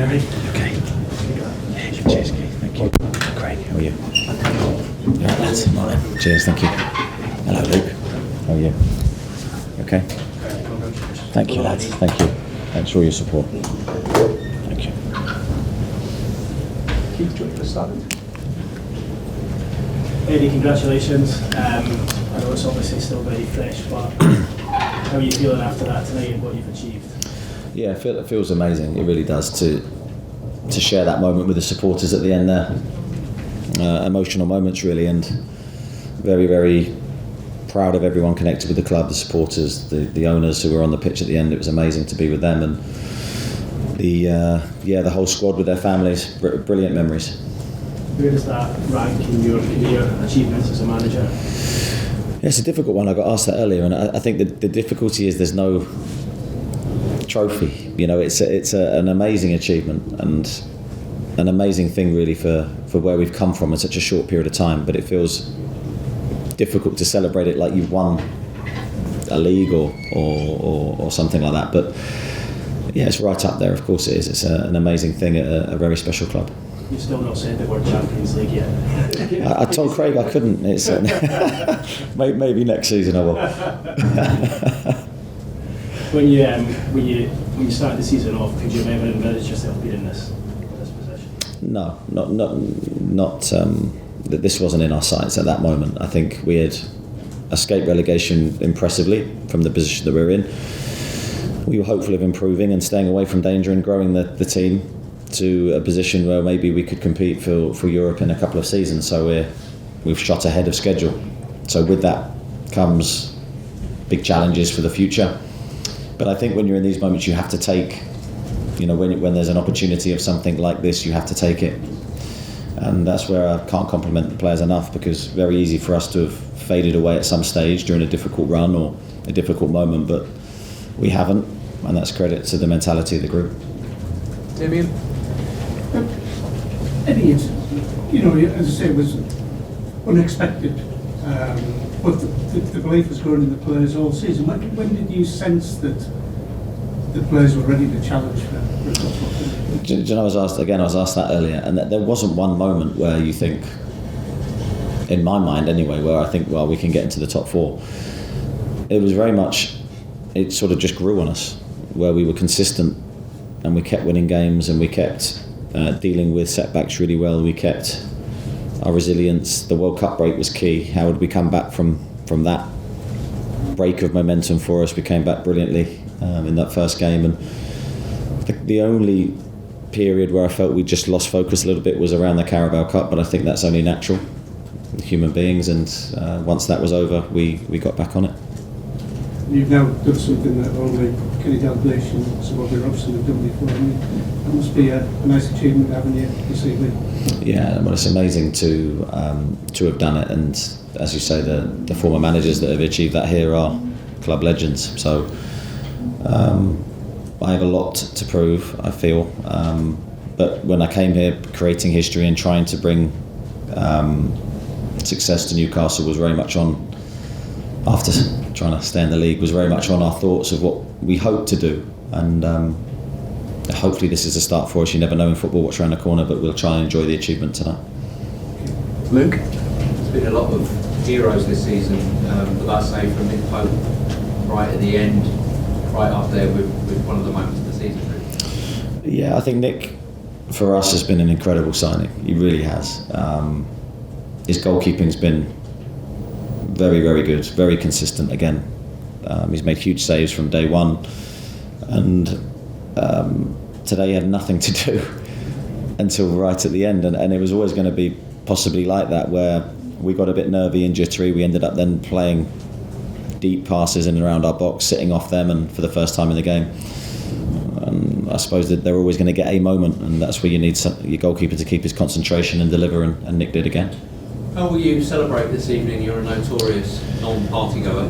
Eddie. Okay. Yeah, cheers, Keith. Thank you. Craig, how are you? All right, lads. Morning. Cheers, thank you. Hello, Luke. How are you? Okay. Thank you, lads. Thank you. Thanks for all your support. Thank you. Keith, do you want to start? Eddie, congratulations. I know it's obviously still very fresh, but how are you feeling after that tonight and what you've achieved? Yeah, it feels amazing. It really does to share that moment with the supporters at the end there. Emotional moments, really, and very, very proud of everyone connected with the club, the supporters, the owners who were on the pitch at the end. It was amazing to be with them, and the whole squad with their families. Brilliant memories. Where does that rank in your achievements as a manager? Yeah, it's a difficult one. I got asked that earlier, and I think the difficulty is there's no trophy. You know, it's an amazing achievement and an amazing thing, really, for where we've come from in such a short period of time. But it feels difficult to celebrate it like you've won a league or something like that. But yeah, it's right up there. Of course, it is. It's an amazing thing at a very special club. You've still not said the word Champions League yet. I told Craig I couldn't. It's maybe next season I will. When you started the season off, could you have ever envisaged yourself being in this position? No, not. This wasn't in our sights at that moment. I think we had escaped relegation impressively from the position that we were in. We were hopeful of improving and staying away from danger and growing the team to a position where maybe we could compete for Europe in a couple of seasons. So we've shot ahead of schedule. So with that comes big challenges for the future. But I think when you're in these moments, you have to take, when there's an opportunity of something like this, you have to take it. And that's where I can't compliment the players enough, because it's very easy for us to have faded away at some stage during a difficult run or a difficult moment, but we haven't, and that's credit to the mentality of the group. Damien? Eddie, as I say, it was unexpected, but the belief was growing in the players all season. When did you sense that the players were ready to challenge for a top four? Do you know, I was asked that earlier, and that there wasn't one moment where you think, in my mind anyway, where I think, well, we can get into the top four. It was very much, it sort of just grew on us, where we were consistent and we kept winning games and we kept dealing with setbacks really well. We kept our resilience. The World Cup break was key. How would we come back from that break of momentum for us? We came back brilliantly in that first game, and the only period where I felt we just lost focus a little bit was around the Carabao Cup, but I think that's only natural with human beings, and once that was over, we got back on it. You've now done something that only Kenny Dalglish and some other Robson have done before. That must be a nice achievement having you CV. Yeah, well, it's amazing to have done it, and as you say, the former managers that have achieved that here are club legends. So I have a lot to prove, I feel. But when I came here, creating history and trying to bring success to Newcastle was very much on, after trying to stay in the league, was very much on our thoughts of what we hope to do. And hopefully this is a start for us. You never know in football what's around the corner, but we'll try and enjoy the achievement tonight. Luke? There's been a lot of heroes this season, but I'd say from Nick Pope right at the end, right up there with one of the moments of the season. Really. Yeah, I think Nick, for us, has been an incredible signing. He really has. His goalkeeping's been very, very good, very consistent again. He's made huge saves from day one, and today he had nothing to do until right at the end, and it was always going to be possibly like that, where we got a bit nervy and jittery. We ended up then playing deep passes in and around our box, sitting off them, and for the first time in the game. And I suppose that they're always going to get a moment, and that's where you need your goalkeeper to keep his concentration and deliver, and Nick did again. How will you celebrate this evening? You're a notorious non-party goer.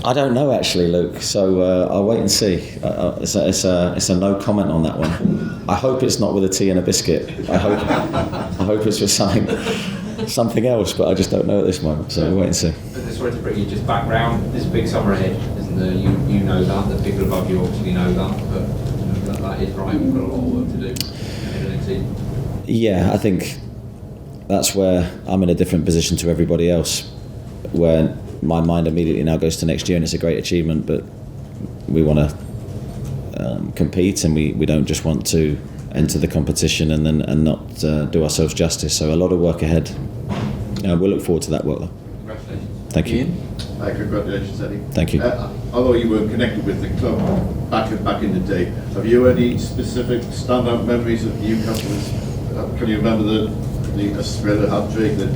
I don't know actually, Luke. So I'll wait and see. It's a no comment on that one. I hope it's not with a tea and a biscuit. I hope it's with something else, but I just don't know at this moment. So we'll wait and see. Sorry to bring you just back round. There's a big summer ahead, isn't there? You know that. The people above you obviously know that, but that that is right, we've got a lot of work to do in the next season? Yeah, I think that's where I'm in a different position to everybody else, where my mind immediately now goes to next year, and it's a great achievement, but we want to compete, and we don't just want to enter the competition and not do ourselves justice. So a lot of work ahead. We'll look forward to that work though. Congratulations. Thank you. Ian? Congratulations, Eddie. Thank you. Although you were connected with the club back in the day, have you any specific standout memories of Newcastle? Can you remember the Australia hat-trick, the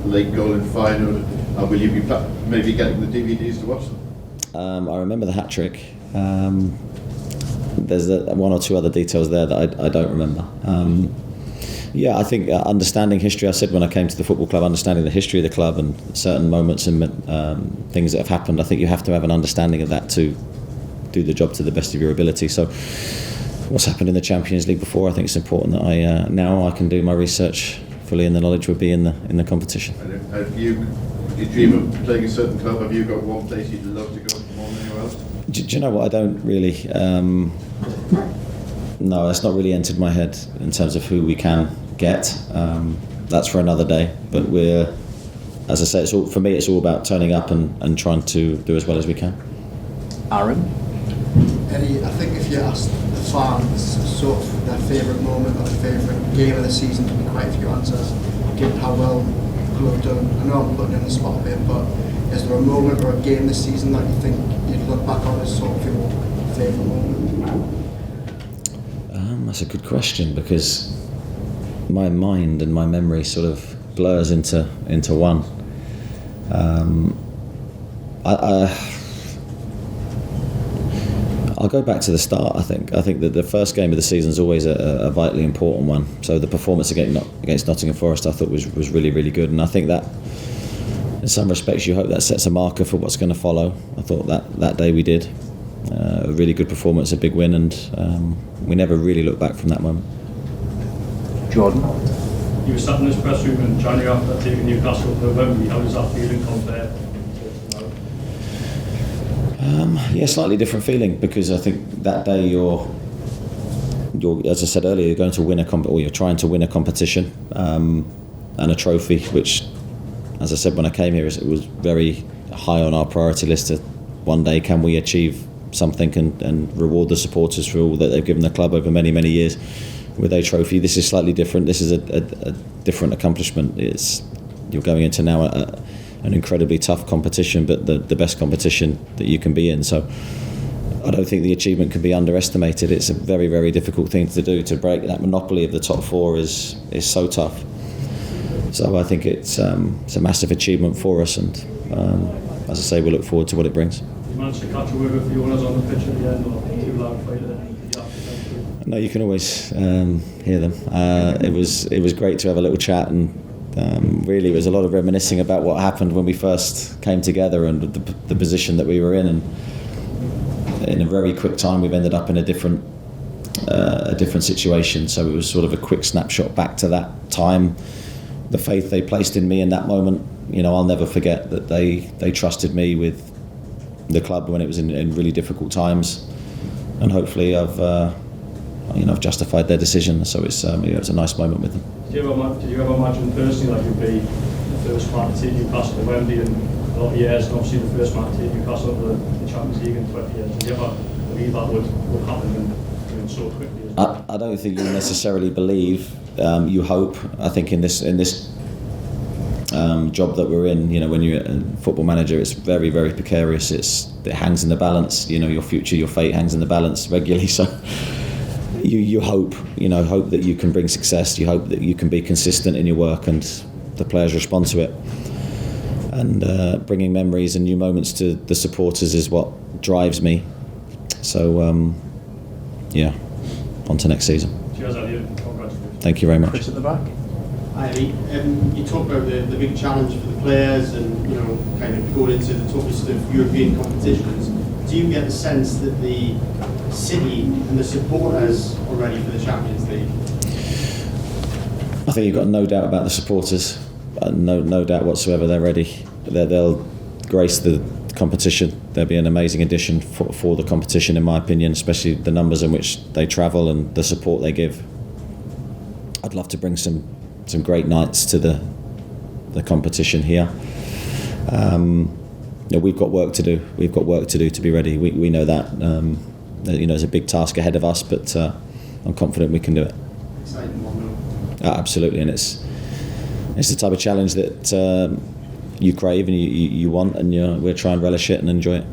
late goal in final? And will you be maybe getting the DVDs to watch them? I remember the hat-trick. There's one or two other details there that I don't remember. Yeah, I think understanding history, I said when I came to the football club, understanding the history of the club and certain moments and things that have happened, I think you have to have an understanding of that to do the job to the best of your ability. So what's happened in the Champions League before, I think it's important that I now I can do my research fully, and the knowledge would be in the competition. And have you dream of playing a certain club? Have you got one place you'd love to go more than anywhere else? Do you know what? I don't really. No, it's not really entered my head in terms of who we can get. That's for another day. But we're, as I say, it's all, for me, it's all about turning up and trying to do as well as we can. Aaron? Eddie, I think if you asked the fans sort of their favourite moment or their favourite game of the season, there'd be quite a few answers, given how well the club have done. I know I'm putting in the spot a bit, but is there a moment or a game this season that you think you'd look back on as sort of your favourite moment? That's a good question, because my mind and my memory sort of blurs into one. I'll go back to the start. I think that the first game of the season is always a vitally important one. So the performance against Nottingham Forest, I thought was really, really good, and I think that in some respects you hope that sets a marker for what's going to follow. I thought that day we did a really good performance, a big win, and we never really looked back from that moment. Jordan? You were sat in this press room in January after taking Newcastle to Wembley. How does that feeling compare? Yeah, slightly different feeling, because I think that day you're as I said earlier, you're going to win or you're trying to win a competition and a trophy, which, as I said when I came here, it was very high on our priority list. To one day, can we achieve something and reward the supporters for all that they've given the club over many, many years with a trophy. This is slightly different. This is a different accomplishment. You're going into now an incredibly tough competition, but the best competition that you can be in. So I don't think the achievement can be underestimated. It's a very, very difficult thing to do. To break that monopoly of the top four is so tough. So I think it's a massive achievement for us, and as I say, we look forward to what it brings. You managed to catch a word with the owners on the pitch at the end, or too loud for you? No, you can always hear them. It was great to have a little chat, and really it was a lot of reminiscing about what happened when we first came together and the position that we were in, and in a very quick time we've ended up in a different situation. So it was sort of a quick snapshot back to that time. The faith they placed in me in that moment, I'll never forget that they trusted me with the club when it was in really difficult times, and hopefully I've justified their decision. So it's it was a nice moment with them. Did you ever imagine personally that you'd be the first man to take Newcastle to Wembley in a lot of years, and obviously the first man to take Newcastle to the Champions League in 20 years? Did you ever believe that would happen and so quickly? I don't think you necessarily believe. You hope. I think in this job that we're in, when you're a football manager, it's very, very precarious. It hangs in the balance. Your future, your fate hangs in the balance regularly. So you hope, hope that you can bring success. You hope that you can be consistent in your work, and the players respond to it. And bringing memories and new moments to the supporters is what drives me. So on to next season. Cheers, Eddie. Congratulations. Thank you very much. Chris at the back? Hi, Eddie. You talk about the big challenge for the players and, kind of going into the toughest of European competitions. Do you get the sense that the city and the supporters are ready for the Champions League? I think you've got no doubt about the supporters. No doubt whatsoever they're ready. They'll grace the competition they'll be an amazing addition for the competition, in my opinion, especially the numbers in which they travel and the support they give. I'd love to bring some great nights to the competition here. We've got work to do. We've got work to do to be ready. We know that. There's a big task ahead of us, but I'm confident we can do it. Exciting one, Absolutely, and it's the type of challenge that you crave and you want, and we'll try and relish it and enjoy it.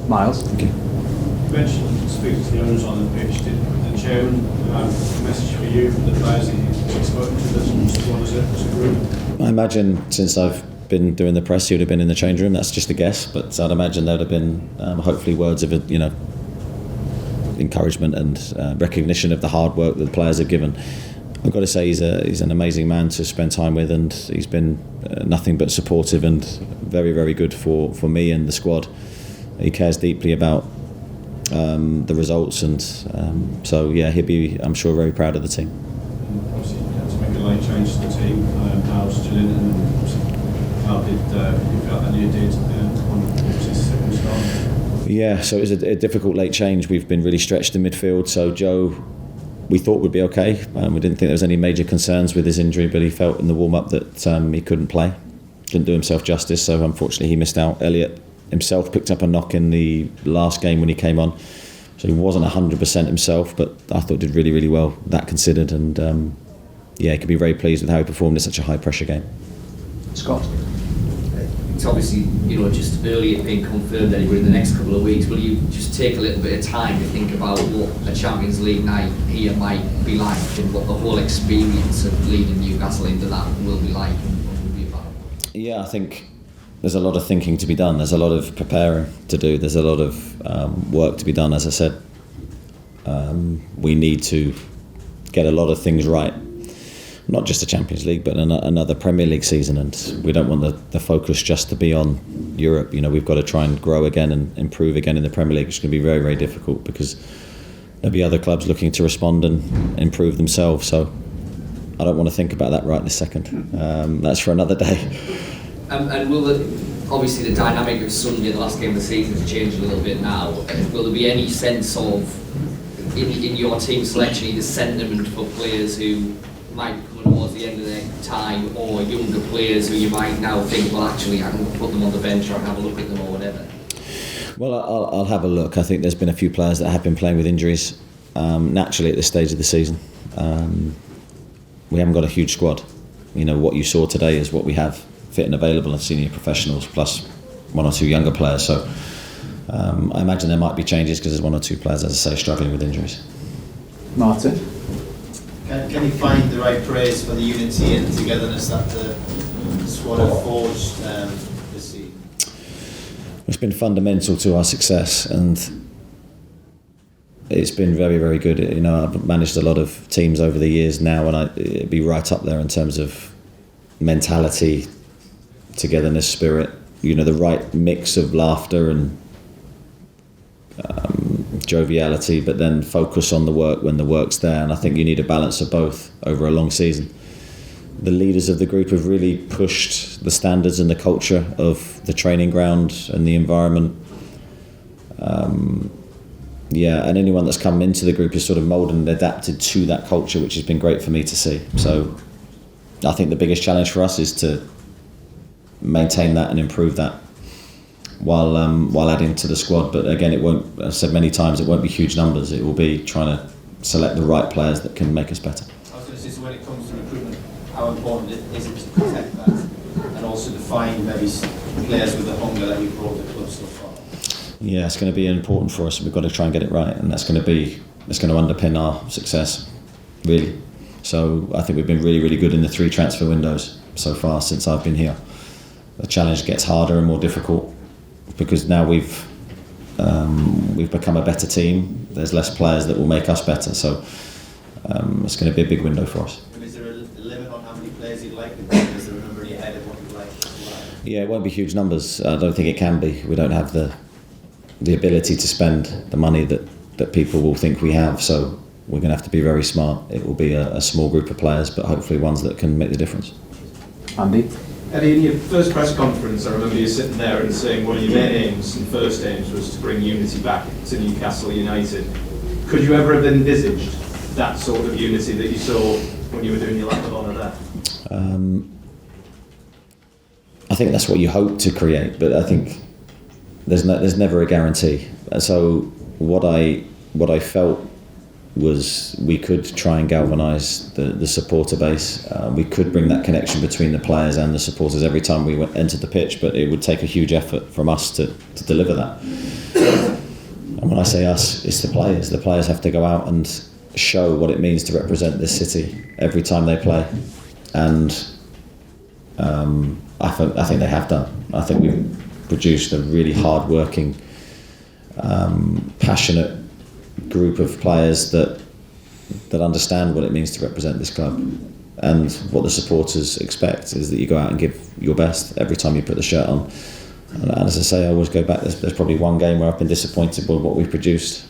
Miles? Thank you. You mentioned speaking to the owners on the pitch. Did the chairman have a message for you from the players that you've spoken to as a group? I imagine since I've been doing the press, he would have been in the change room. That's just a guess, but I'd imagine there would have been hopefully words of encouragement and recognition of the hard work that the players have given. I've got to say he's an amazing man to spend time with, and he's been nothing but supportive and very, very good for me and the squad. He cares deeply about the results, and so yeah, he'll be, I'm sure, very proud of the team. Obviously, you had to make a late change to the team. How's Joelinton, and how did you feel that you did on his second start? Yeah, so it was a difficult late change. We've been really stretched in midfield, so Joe, we thought would be okay. We didn't think there was any major concerns with his injury, but he felt in the warm-up that he couldn't play. Didn't do himself justice, so unfortunately he missed out. Elliot himself picked up a knock in the last game when he came on, so he wasn't 100% himself, but I thought did really, really well, that considered, and he could be very pleased with how he performed in such a high-pressure game. Scott? It's obviously, just early it's been confirmed anyway in the next couple of weeks. Will you just take a little bit of time to think about what a Champions League night here might be like, and what the whole experience of leading Newcastle into that will be like, and what will be about? Yeah, I think there's a lot of thinking to be done. There's a lot of preparing to do. There's a lot of work to be done. As I said, we need to get a lot of things right. Not just the Champions League, but another Premier League season, and we don't want the focus just to be on Europe. We've got to try and grow again and improve again in the Premier League. It's going to be very, very difficult because there'll be other clubs looking to respond and improve themselves. So I don't want to think about that right this second. That's for another day. And will obviously the dynamic of Sunday, the last game of the season, has changed a little bit now. Will there be any sense of, in your team selection, either sentiment for players who might be coming towards the end of their time, or younger players who you might now think, well, actually, I can put them on the bench or have a look at them or whatever? Well, I'll have a look. I think there's been a few players that have been playing with injuries naturally at this stage of the season. We haven't got a huge squad. What you saw today is what we have fit and available of senior professionals, plus one or two younger players. So I imagine there might be changes because there's one or two players, as I say, struggling with injuries. Martin? Can you find the right praise for the unity and togetherness that the squad have forged this season? It's been fundamental to our success, and it's been very, very good. I've managed a lot of teams over the years now, and it'd be right up there in terms of mentality, togetherness, spirit. The right mix of laughter and joviality, but then focus on the work when the work's there, and I think you need a balance of both over a long season. The leaders of the group have really pushed the standards and the culture of the training ground and the environment. And anyone that's come into the group is sort of moulded and adapted to that culture, which has been great for me to see. So I think the biggest challenge for us is to maintain that and improve that while adding to the squad. But again, it won't, as I've said many times, it won't be huge numbers. It will be trying to select the right players that can make us better. I was going to say, so when it comes to recruitment, how important is it to protect that and also to find maybe players with the hunger that you've brought to the club so far? Yeah, it's going to be important for us. We've got to try and get it right, and it's going to underpin our success, really. So I think we've been really, really good in the 3 transfer windows so far since I've been here. The challenge gets harder and more difficult because now we've become a better team. There's less players that will make us better, so it's going to be a big window for us. And is there a limit on how many players you'd like to bring? Is there a number in your head of what you'd like to buy? Yeah, it won't be huge numbers. I don't think it can be. We don't have the ability to spend the money that people will think we have, so we're going to have to be very smart. It will be a small group of players, but hopefully ones that can make the difference. Andy? Eddie, in your first press conference, I remember you sitting there and saying one of your main aims and first aims was to bring unity back to Newcastle United. Could you ever have envisaged that sort of unity that you saw when you were doing your lap of honour there? I think that's what you hope to create, but I think there's never a guarantee. So what I felt was we could try and galvanise the supporter base. We could bring that connection between the players and the supporters every time we entered the pitch, but it would take a huge effort from us to deliver that. And when I say us, it's the players. The players have to go out and show what it means to represent this city every time they play. And I think they have done. I think we've produced a really hard-working, passionate group of players that understand what it means to represent this club. And what the supporters expect is that you go out and give your best every time you put the shirt on. And as I say, I always go back, there's probably one game where I've been disappointed with what we've produced,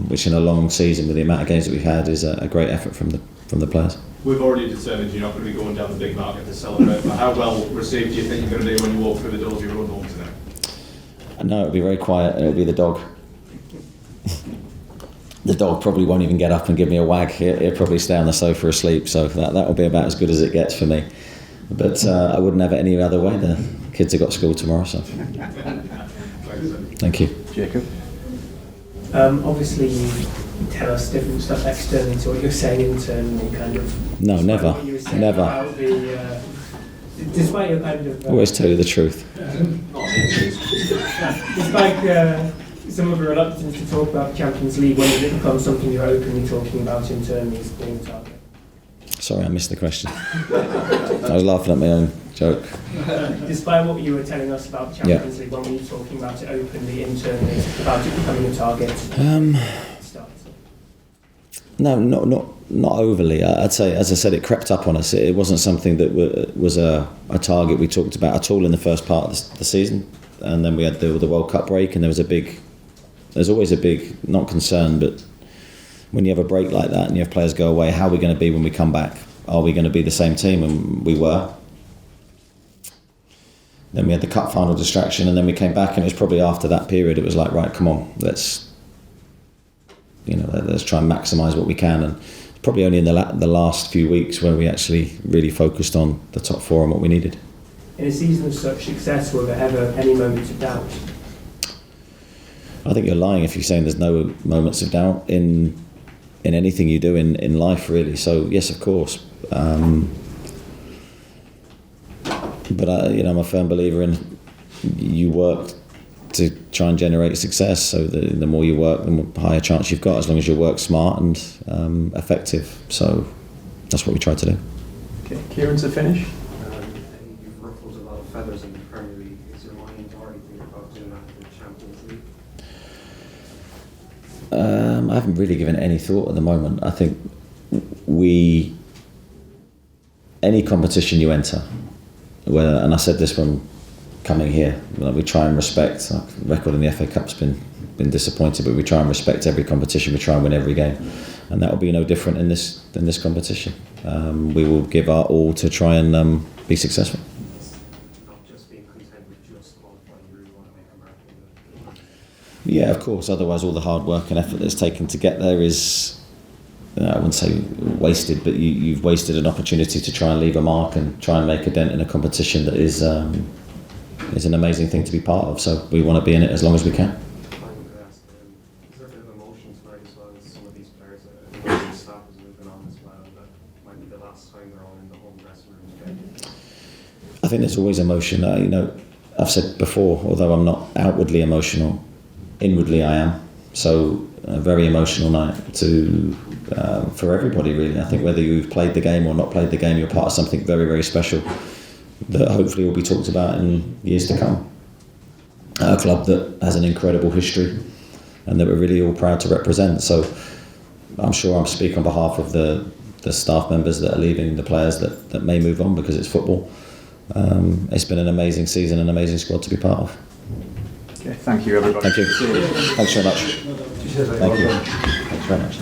which in a long season with the amount of games that we've had is a great effort from the players. We've already determined you're not going to be going down the big market to celebrate, but how well received do you think you're going to be when you walk through the doors of your own home today? I know it'll be very quiet, and it'll be the dog. The dog probably won't even get up and give me a wag. He'll probably stay on the sofa asleep, so that will be about as good as it gets for me. But I wouldn't have it any other way. The kids have got school tomorrow, so. Thank you. Jacob? Obviously, you tell us different stuff externally to what you're saying internally, kind of. No, never. What you were saying Never. about despite your kind of. Always tell you the truth. Despite some of your reluctance to talk about the Champions League, when did it become something you're openly talking about internally as being a target? Sorry, I missed the question. I was laughing at my own joke. Despite what you were telling us about the Champions League, when were you talking about it openly, internally, about it becoming a target? No, not overly. I'd say, as I said, it crept up on us. It wasn't something that was a target we talked about at all in the first part of the season. And then we had the World Cup break, and there's always a big, not concern, but when you have a break like that and you have players go away, how are we going to be when we come back? Are we going to be the same team? And we were. Then we had the cup final distraction, and then we came back, and it was probably after that period, it was like, right, come on, let's try and maximise what we can. And it's probably only in the last few weeks where we actually really focused on the top four and what we needed. In a season of such success, were there ever any moments of doubt? I think you're lying if you're saying there's no moments of doubt in anything you do in life, really. So yes, of course. But I'm a firm believer in you work to try and generate success. So the more you work, the more higher chance you've got, as long as you work smart and effective. So that's what we try to do. Okay, Kieran to finish. You've ruffled a lot of feathers in the Premier League. Is your mind already thinking about doing that in the Champions League? I haven't really given it any thought at the moment. I think any competition you enter, and I said this when coming here, we try and respect. Our record in the FA Cup's been disappointed, but we try and respect every competition. We try and win every game, and that will be no different in this competition. We will give our all to try and be successful. Not just being content with just qualifying, you really want to make a mark in the. Yeah, of course. Otherwise, all the hard work and effort that's taken to get there is, I wouldn't say wasted, but you've wasted an opportunity to try and leave a mark and try and make a dent in a competition that is an amazing thing to be part of. So we want to be in it as long as we can. Is there a bit of emotion tonight as well as some of these players and staff is moving on as well? That might be the last time they're all in the home dressing room together. I think there's always emotion. I've said before, although I'm not outwardly emotional, inwardly I am. So a very emotional night for everybody, really. I think whether you've played the game or not played the game, you're part of something very, very special that hopefully will be talked about in years to come. A club that has an incredible history and that we're really all proud to represent. So I'm sure I'm speaking on behalf of the staff members that are leaving, the players that may move on because it's football. It's been an amazing season, an amazing squad to be part of. Okay, thank you everybody. Thank you. Thanks very much. Thank you. Thanks very much.